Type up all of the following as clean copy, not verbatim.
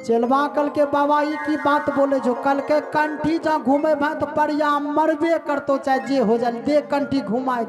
चलवा कल के बाबा ई की बात बोले जो कल के कंठी जहाँ घूमे भाई तो परिया मरबे करतो चाहे जे हो जाए दे कंठी घुमाए।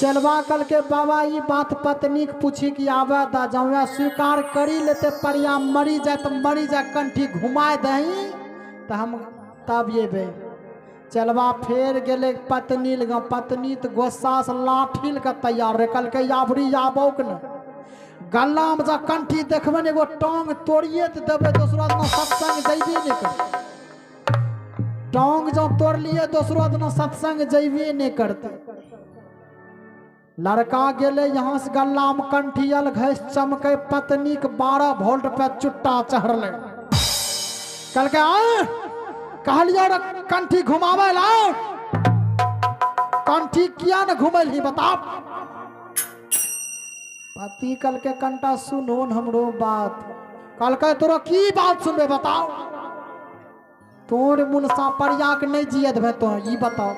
चलवा कल के बाबा ई बात पत्नी के पूछी कि आवे दा जहाँ स्वीकार करी लेते परिया मरी जाए तो मरी जाए कंठी घुमाए दही तो हम तब ये बे। चलवा फेर गेले पत्नी लगा पत्नी तो गोस्सा से लाठील का तैयार रहे कल के याबरी याबोक न गला में जा कंठी देखबे ने एगो टांग तोड़िए तो देवे दूसरा दिन सत्संग जैबे नहीं कर टांग जो तोड़ लिए दूसरा दिन सत्संग जैबे नहीं करते। लड़का गेले यहाँ से गला में कंठी अल घस चमके पत्नी के 12 वोल्ट पे चुट्टा चढ़ले कल के आ कहलिए कंठी घुमावे ला कंठी किया न घुमल ही बता। पति कल के कंटा सुनो हमरो बात कल के तोरा की बात सुनबे बताओ तोर मुनसा परिया के नहीं जियत भे तो ई बताओ।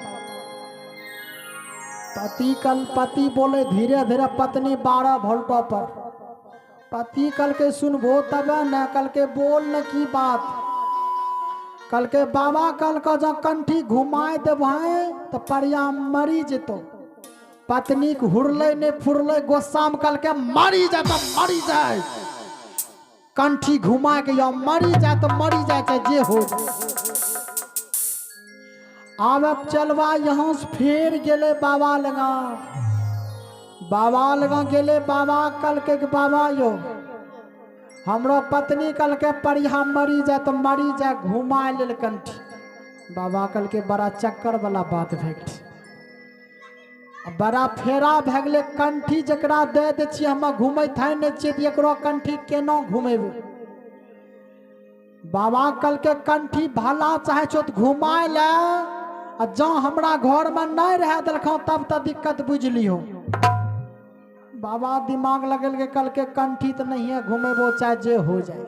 पति बोले धीरे धीरे पत्नी 12 वोल्टों पर पति कल के सुनबो तब न कल के बोल न की बात कल के बाबा कल का जो कंठी घुमाए दे भाई तो परिया मरी जेतो पत्नी के हुरले ने फुरले गोस्सा में कल के मरी जाए तो मरी जाए कंठी घुमा के या मरी जाए तो मरी जाए चाहे जे हो। अब चलवा यहाँ से फेर गेले बाबा लगा गेले बाबा कल के बाबा यो हमरो पत्नी कल के परिया मरी जाए तो मरी जाए घुमा ले कंठी। बाबा कल के बड़ा चक्कर वाला बात भेट बड़ा फेरा भे गए कंठी जकरा दे दे छी हम घूमे थे नहीं छिए एकरो कंठी केना घुमेबे। बाबा कल के कंठी भला चाहे छो तो घुमाए ले जहाँ हमरा घर में नहीं रह दिलखो तब तो दिक्कत बुझली हो। बाबा दिमाग लगल के कल के कंठी तो नहीं है घूमेबो चाहे जे हो जाए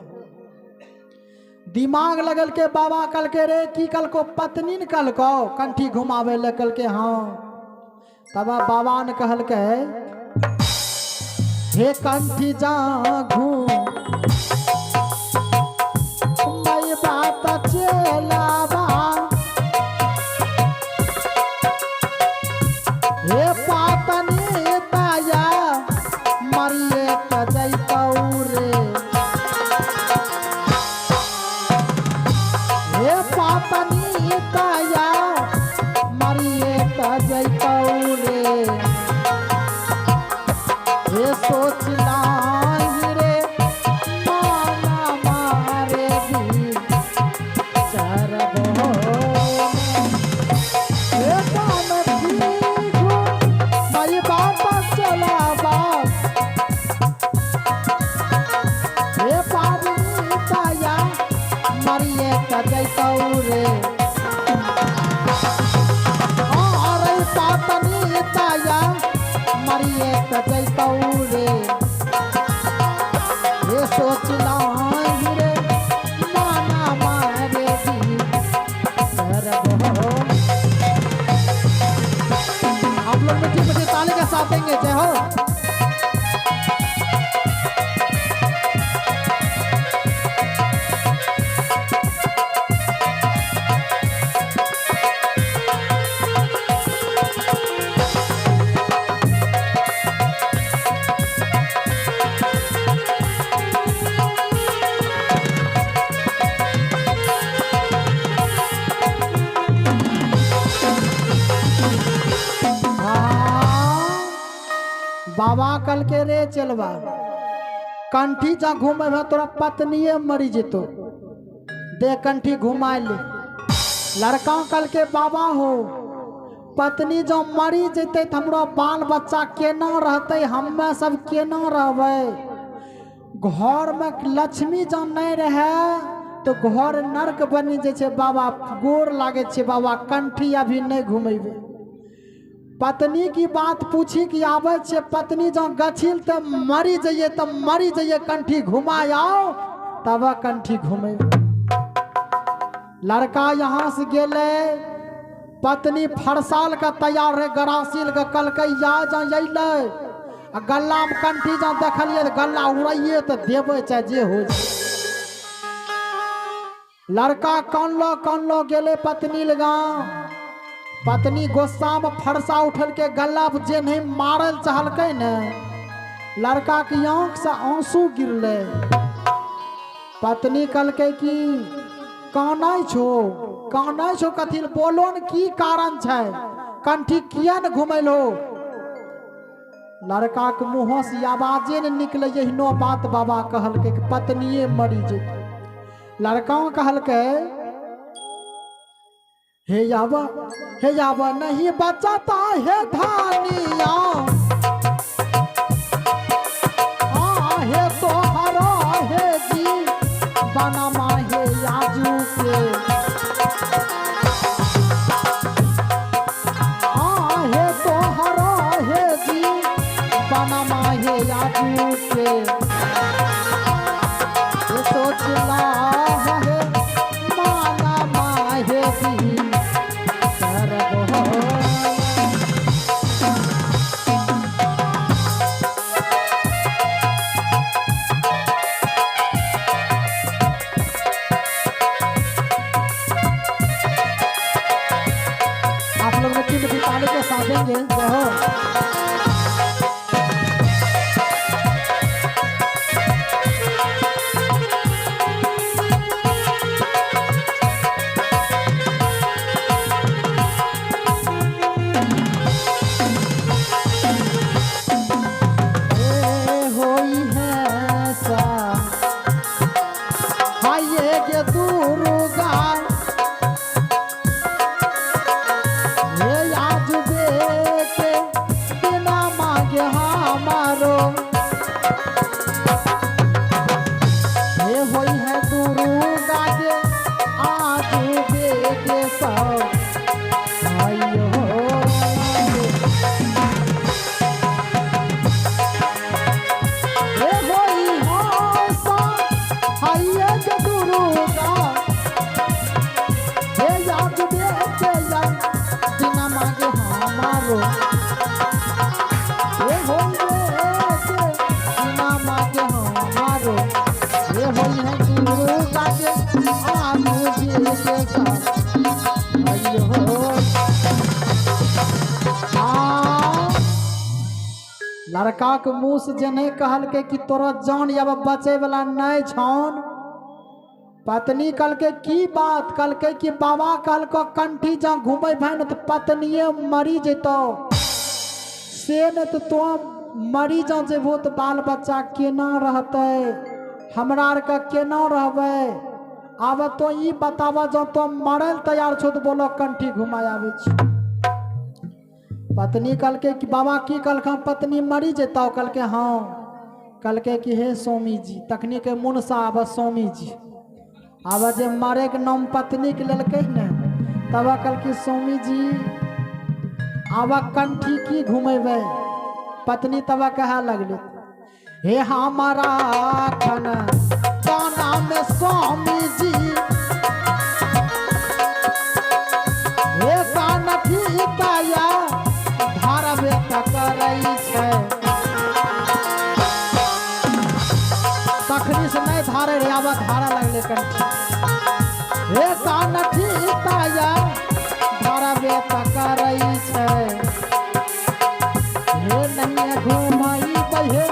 दिमाग लगल के बाबा कल के रे की कल को पत्नी न कल को कंठी घुमावे ले कल के हाँ तब बाबा ने कहल के हे कंठी जा घूम मैं बात चलावा हे पत्नी ताया मरिए कजैतौ रे हे पत्नी ताया मरिए कजैतौ रे हे सोचला रे माना मारे भी चरबो हे काम ठीक मैं बात चलावा हे पानी ताया मरिए कजैतौ रे पत्नी ताया मरिए कजैतौ रे ये सोचला रे माना मारे भी आप लोग मिट्टी मिट्टी ताली के साथ देंगे जय हो। बाबा कल के रे चलवा कंठी जा घूमे है तोरा पत्निये मरी जेतो दे कंठी घुमाए ले लड़का कल के बाबा हो पत्नी जो मरी जेते तो हमरो बाल बच्चा केना रहते हमें सब केना रहबे घर में लक्ष्मी जो नहीं रहे तो घर नरक बनी जे बाबा गोर लागे छे बाबा कंठी अभी नहीं घुमेबे। पत्नी की बात पूछी कि आवे छे पत्नी जो गछिल तो मरी जाइए कंठी घुमाए आओ तब कंठी घूमे। लड़का यहाँ से गेले पत्नी फरसाल का तैयार रहे गरासील का कल के या गला में कंठी जो देखलिए गला उड़ाइए तो देवे चाहे जे हो लड़का कानलो गेले पत्नी लगा। पत्नी गुस्सा में फरसा उठल के गला जे नहीं मारल चाहलकै ने, लड़का की आंख से आंसू गिरले। पत्नी कहलकै कि कानै छो कथी बोलो न की कारण छै, कंठी किया न घुमैलो। लड़का के मुँह से आवाजे न निकले, यहिनो बात बाबा कहलकै कि पत्निये मरी जेतै। लड़का कहलकै हे यावा नहीं बचाता है धानिया, हे तो हरो है जी बनमा है याजू के, हे तो हरो है जी बनमा है याजू के। सोचला है माना माहे जी सरगो। आप लोग मिट्टी मिट्टी ताली के साथ देंगे जय हो। लड़का के मुँह से जे नहीं कहलकै कि तोरा जान अब बचे वाला नहीं छौन। पत्नी कहलकै की बात, कहलकै कि बाबा कहलको कंठी जा घूमे भाई तो पत्निये मरी जेतो, से न तो मरी जा जेबो तो बाल बच्चा केना रहते, हमरा आर के केना रहबे। आब तो ई बतावा जो तो मरल तैयार छो तो बोलो कंठी घुमाय आवे छी। पत्नी कहलकै कि बाबा की कहलखा पत्नी मरी जेता, कहलकै हाँ। कहलकै कि हे स्वामी जी, तखनी के मुनसा आब स्वामी जी आब जे मारे के नाम पत्नी के लेलकै ने, तब कहलकै स्वामी जी आब कंठी की घुमेबै। पत्नी तब कहे लगलै हे हमारा खन काना में स्वामी जी, हे कानठी काया धारबे करई छै। तखनी से नहीं धारे रे, आब धारा लगले कंठी। हे कानठी काया धारबे करई छै, हे नहीं घुमाई बहे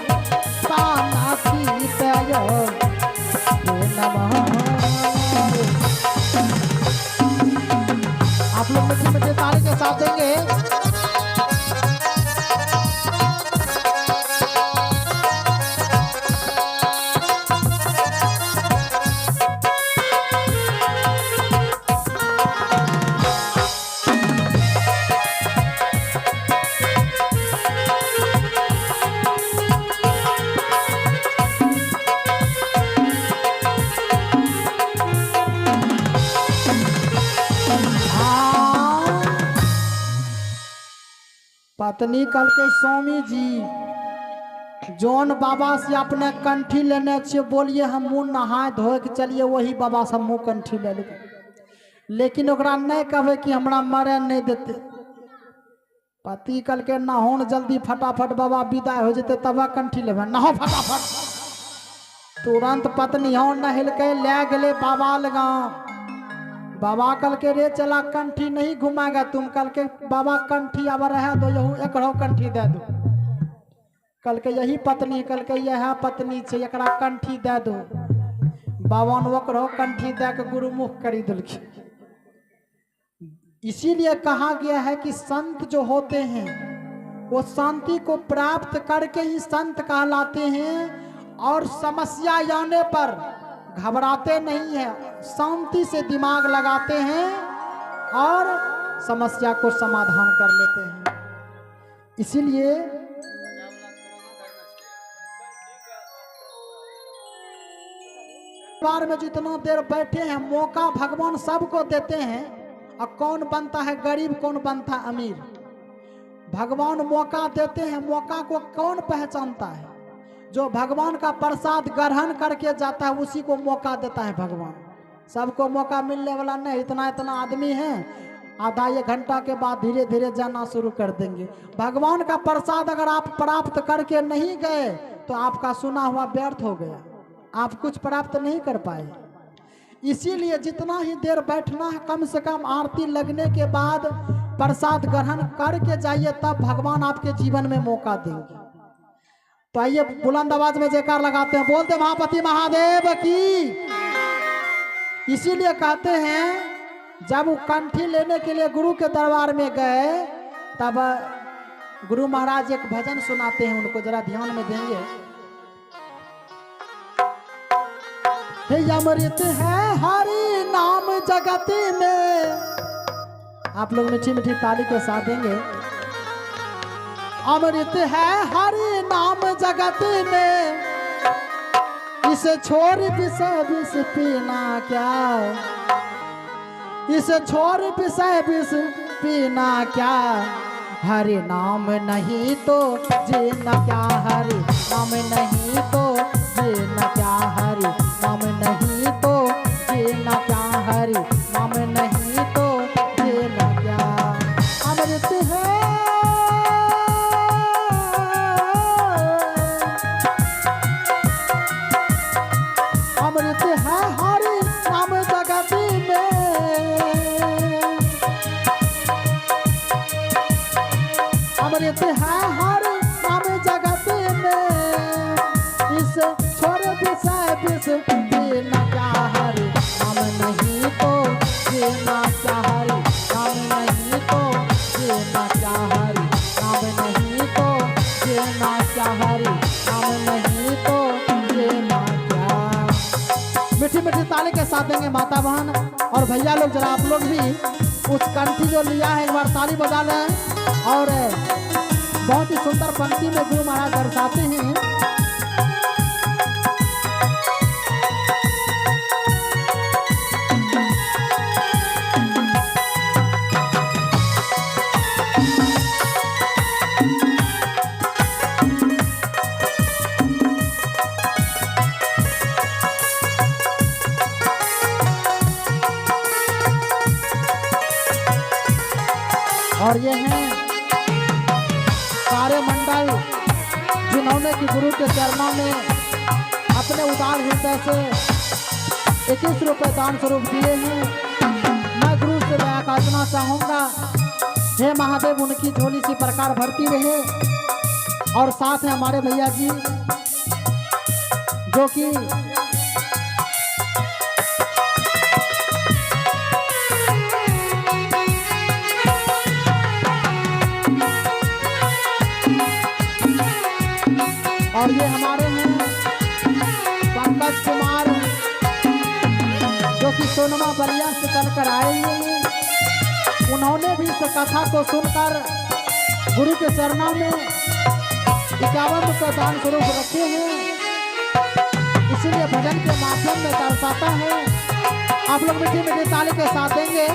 कानठी काया हे नमः। आप लोग मिट्टी मिट्टी ताली के साथ देंगे। पत्नी कल के स्वामी जी जौन बाबा से अपने कंठी लेने छे बोलिए हम मुँह नहाय धोए के चलिए वही बाबा से मुँह कंठी ले लेबै, लेकिन ओकरा नहीं कहबै कि हमरा मरे नहीं देते। पति कल के नहाओ जल्दी फटाफट बाबा विदाई हो जते तब कंठी लेबै, नहाओ फटाफट। तुरंत पत्नी हो नहलकै ले गेले बाबा लगा। बाबा कल के रे चला कंठी नहीं घुमाएगा तुम, कल के बाबा कंठी अब रहे दो यहू एक कंठी दे दो, कल के यही पत्नी कल के यह पत्नी छे एकरा कंठी दे दो, बाबा ने ओकरो कंठी दे के गुरुमुख करी दिलखिन। इसीलिए कहा गया है कि संत जो होते हैं वो शांति को प्राप्त करके ही संत कहलाते हैं और समस्या आने पर घबराते नहीं है, शांति से दिमाग लगाते हैं और समस्या को समाधान कर लेते हैं। इसीलिए बार में जितना देर बैठे हैं मौका भगवान सबको देते हैं, और कौन बनता है गरीब कौन बनता है अमीर, भगवान मौका देते हैं। मौका को कौन पहचानता है? जो भगवान का प्रसाद ग्रहण करके जाता है उसी को मौका देता है भगवान। सबको मौका मिलने वाला नहीं, इतना इतना आदमी है आधा एक घंटा के बाद धीरे धीरे जाना शुरू कर देंगे। भगवान का प्रसाद अगर आप प्राप्त करके नहीं गए तो आपका सुना हुआ व्यर्थ हो गया, आप कुछ प्राप्त नहीं कर पाए। इसीलिए जितना ही देर बैठना है कम से कम आरती लगने के बाद प्रसाद ग्रहण करके जाइए, तब भगवान आपके जीवन में मौका देंगे। तो आइए बुलंद आवाज में जयकार लगाते हैं, बोलते महापति महादेव की। इसीलिए कहते हैं जब वो कंठी लेने के लिए गुरु के दरबार में गए तब गुरु महाराज एक भजन सुनाते हैं, उनको जरा ध्यान में देंगे। हे अमृत है हरि नाम जगत में, आप लोग मीठी मीठी ताली के साथ देंगे। अमृत है हरि नाम जगत में, इसे छोड़ विष पीना क्या, इसे छोड़ विष पीना क्या, हरि नाम नहीं तो जीना क्या, हरि नाम नहीं तो जीना क्या, हरि नाम नहीं तो जीना क्या, हरि नाम नहीं तो जीना क्या। अमृत है अमृत है हरि नाम जगत में, अमृत है हरि नाम जगत में, इस छोड़ विष पीना क्या, हरि नाम नहीं तो जीना क्या, हरि नाम नहीं तो जीना क्या, हरि नाम नहीं तो जीना क्या, हरि नाम नहीं तो जीना क्या। मीठी मीठी ताली के साथ देंगे माता बहन और भैया लोग, जरा आप लोग भी उस कंठी जो लिया है एक बार ताली बजा लें। और बहुत ही सुंदर पंक्ति में गुरु महाराज दर्शाते हैं। और ये हैं सारे मंडल जिन्होंने कि गुरु के चरणों में अपने उदार हृदय से 21 रुपये दान स्वरूप दिए हैं। मैं गुरु से दया काटना चाहूँगा, हे महादेव उनकी झोली सी प्रकार भरती रहे। और साथ हैं हमारे भैया जी जो कि और ये हमारे हैं पंकज कुमार जो कि सोनमा बलिया से चल कर आए हुए हैं। उन्होंने भी इस कथा को सुनकर गुरु के चरणों में 51 रुपये दान स्वरूप रखे हैं। इसीलिए भजन के माध्यम में दर्शाता है। आप लोग मीठी मीठी ताली के साथ देंगे।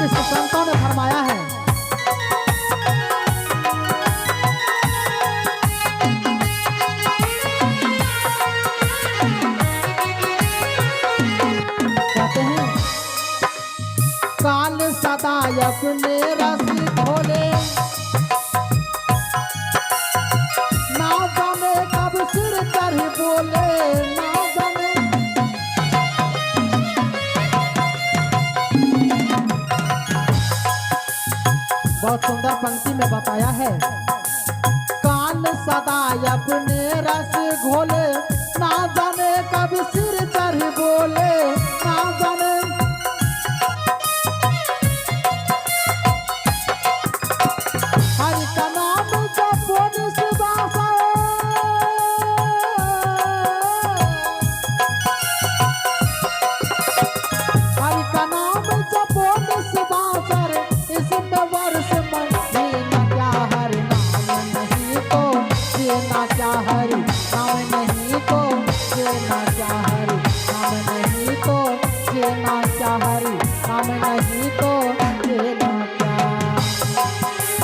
इस संतों ने फरमाया है, काल सदा अपने रस खोले, ना जाने कब सिर चढ़ बोले, ना बहुत सुंदर पंक्ति में बताया है, कान सदा अपने रस घोले, ना जाने कब सिर चढ़ बोले, ना जाने हरि का नाम जपो निस्वासा, हरि का नाम जपो निस्वासा, इसमें वर्ष महीना क्या हरि नाम नहीं तो जीना क्या हरि नाम नहीं तो जीना क्या हरि नाम नहीं तो जीना क्या हरि नाम नहीं तो जीना क्या।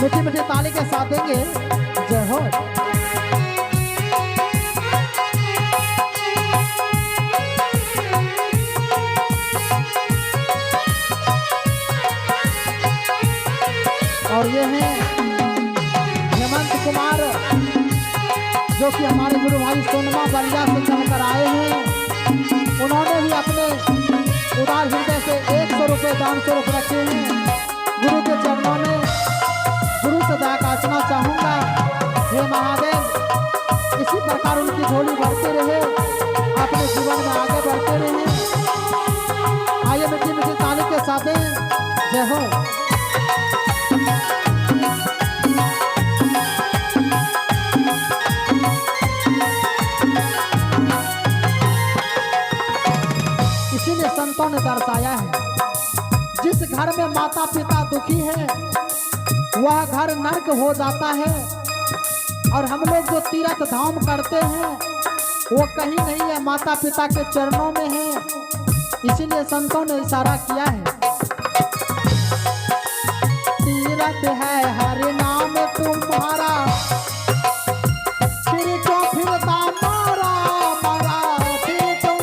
मीठी मीठी ताली के साथ देंगे जय हो। और ये है हेमंत कुमार, जो कि हमारे गुरु भाई सोनमा बलिया से चलकर आए हैं। उन्होंने भी अपने उदार हृदय से 100 रुपये दान स्वरूप रखे हैं। गुरु के चरणों में गुरु से दया काटना चाहूँगा। हे महादेव, इसी प्रकार उनकी झोली बढ़ते रहे, अपने जीवन में आगे बढ़ते रहे। आइए मीठी मीठी ताली के साथ जय हो। इसीलिए संतों ने दर्शाया है, जिस घर में माता पिता दुखी है वह घर नरक हो जाता है। और हम लोग जो तीर्थ धाम करते हैं वो कहीं नहीं है, माता पिता के चरणों में है। इसीलिए संतों ने इशारा किया है, तीर्थ है हरि नाम तुम्हारा, फिर क्यों फिरता मारा मारा, फिर क्यों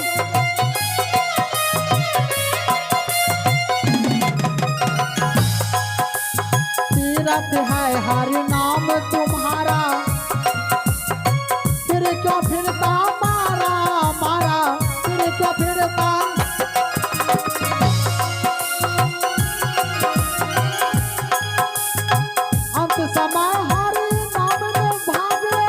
तीर्थ है हरि नाम तुम्हारा, फिर क्यों फिरता मारा मारा, फिर क्यों फिरता। अंत समय हरि नाम में भावे,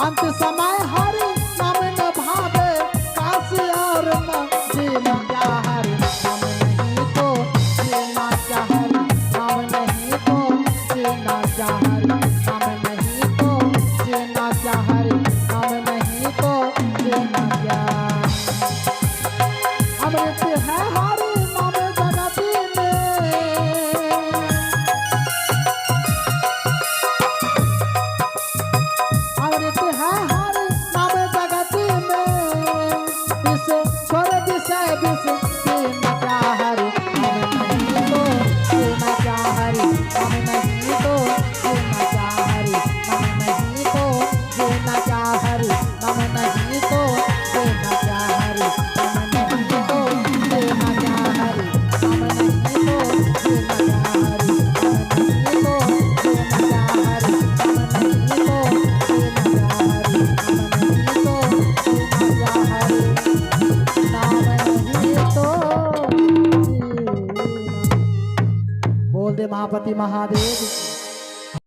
अंत समय हरि नाम में भावे, काशी और जीना क्या हरि नाम नहीं तो जीना क्या हरि नाम नहीं तो जीना क्या हरि नाम नहीं तो जीना क्या हरि नाम नहीं तो जीना क्या। अमृत है हरि नाम जगती में, अमृत है हरि नाम जगती में, इस स्वर विषय विष जीना क्या हरि नाम नहीं तो जीना क्या हरि नाम नहीं तो जीना क्या हरि नाम नहीं तो जीना क्या हरि नाम नहीं तो जीना क्या हरि नाम नहीं तो जीना क्या हरि नाम नहीं तो जीना क्या हरि नाम नहीं तो जीना क्या हरि नाम नहीं तो जीना क्या हरि नाम नहीं तो जीना क्या हरि नाम नहीं तो। बोल दे महापति महादेव।